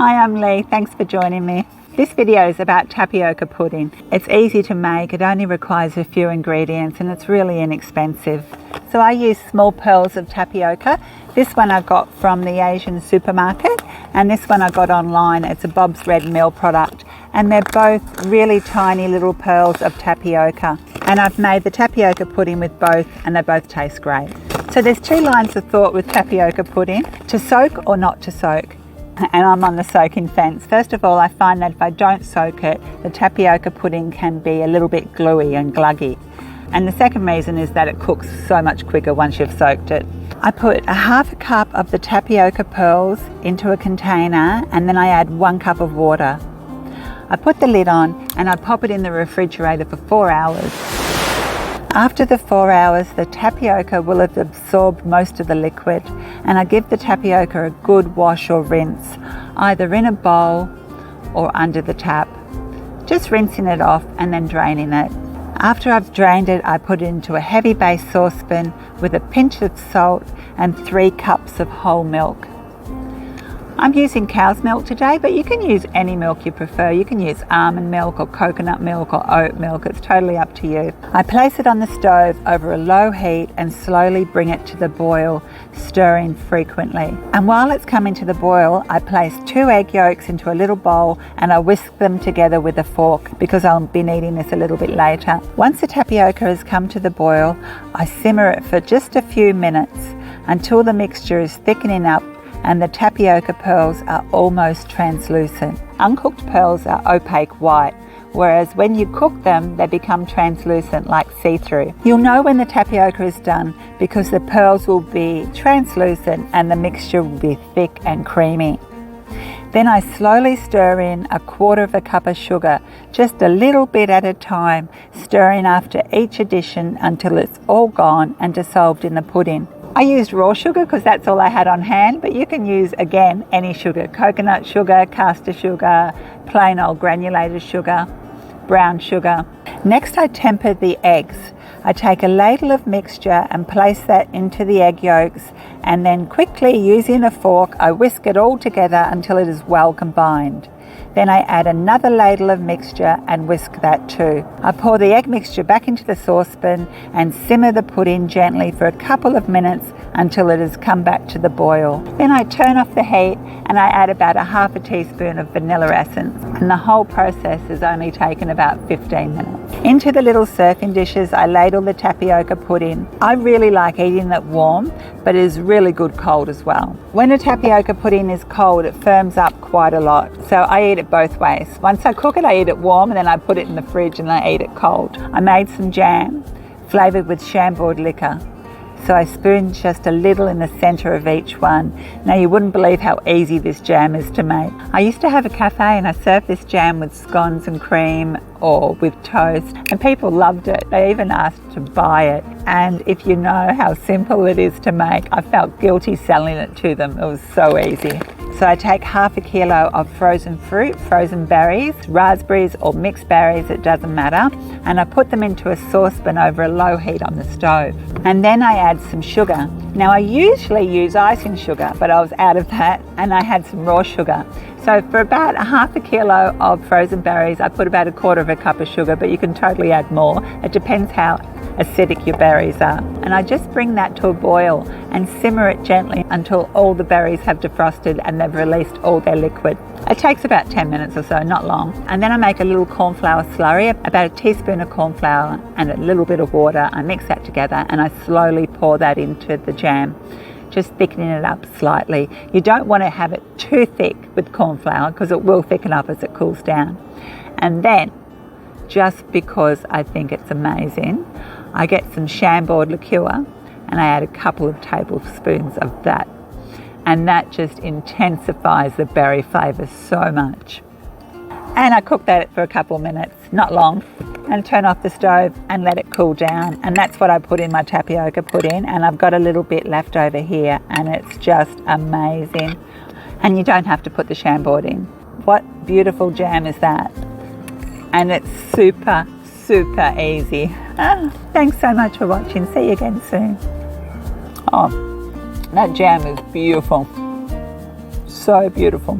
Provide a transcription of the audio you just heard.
Hi, I'm Lee. Thanks for joining me. This video is about tapioca pudding. It's easy to make, it only requires a few ingredients and it's really inexpensive. So I use small pearls of tapioca. This one I got from the Asian supermarket and this one I got online. It's a Bob's Red Mill product and they're both really tiny little pearls of tapioca. And I've made the tapioca pudding with both and they both taste great. So there's two lines of thought with tapioca pudding: to soak or not to soak. And I'm on the soaking fence. First of all, I find that if I don't soak it, the tapioca pudding can be a little bit gluey and gluggy. And the second reason is that it cooks so much quicker once you've soaked it. I put a half a cup of the tapioca pearls into a container and then I add 1 cup of water. I put the lid on and I pop it in the refrigerator for 4 hours. After the 4 hours, the tapioca will have absorbed most of the liquid and I give the tapioca a good wash or rinse, either in a bowl or under the tap. Just rinsing it off and then draining it. After I've drained it, I put it into a heavy base saucepan with a pinch of salt and 3 cups of whole milk. I'm using cow's milk today, but you can use any milk you prefer. You can use almond milk or coconut milk or oat milk. It's totally up to you. I place it on the stove over a low heat and slowly bring it to the boil, stirring frequently. And while it's coming to the boil, I place 2 egg yolks into a little bowl and I whisk them together with a fork because I'll be needing this a little bit later. Once the tapioca has come to the boil, I simmer it for just a few minutes until the mixture is thickening up and the tapioca pearls are almost translucent. Uncooked pearls are opaque white, whereas when you cook them, they become translucent like see-through. You'll know when the tapioca is done because the pearls will be translucent and the mixture will be thick and creamy. Then I slowly stir in 1/4 cup of sugar, just a little bit at a time, stirring after each addition until it's all gone and dissolved in the pudding. I used raw sugar because that's all I had on hand, but you can use, again, any sugar: coconut sugar, caster sugar, plain old granulated sugar, brown sugar. Next I temper the eggs. I take a ladle of mixture and place that into the egg yolks and then quickly, using a fork, I whisk it all together until it is well combined. Then I add another ladle of mixture and whisk that too. I pour the egg mixture back into the saucepan and simmer the pudding gently for a couple of minutes until it has come back to the boil. Then I turn off the heat and I add about 1/2 teaspoon of vanilla essence, and the whole process has only taken about 15 minutes. Into the little serving dishes I ladle the tapioca pudding. I really like eating it warm, but it is really good cold as well. When a tapioca pudding is cold, it firms up quite a lot, so I eat it both ways. Once I cook it, I eat it warm and then I put it in the fridge and I eat it cold. I made some jam flavoured with Chambord Liqueur. So I spooned just a little in the centre of each one. Now you wouldn't believe how easy this jam is to make. I used to have a cafe and I served this jam with scones and cream or with toast and people loved it. They even asked to buy it. And if you know how simple it is to make, I felt guilty selling it to them. It was so easy. So I take 1/2 kilo of frozen fruit, frozen berries, raspberries or mixed berries, it doesn't matter, and I put them into a saucepan over a low heat on the stove. And then I add some sugar. Now I usually use icing sugar, but I was out of that and I had some raw sugar. So for about 1/2 kilo of frozen berries, I put about 1/4 cup of sugar, but you can totally add more. It depends how acidic your berries are. And I just bring that to a boil and simmer it gently until all the berries have defrosted and they've released all their liquid. It takes about 10 minutes or so, not long. And then I make a little corn flour slurry, about a teaspoon of corn flour and a little bit of water. I mix that together and I slowly pour that into the jam, just thickening it up slightly. You don't want to have it too thick with corn flour because it will thicken up as it cools down. And then, just because I think it's amazing, I get some Chambord Liqueur and I add a couple of tablespoons of that. And that just intensifies the berry flavour so much. And I cook that for a couple of minutes, not long, and turn off the stove and let it cool down. And that's what I put in my tapioca pudding, and I've got a little bit left over here and it's just amazing. And you don't have to put the Chambord in. What beautiful jam is that? And it's super easy. Thanks so much for watching. See you again soon. Oh, that jam is beautiful. So beautiful.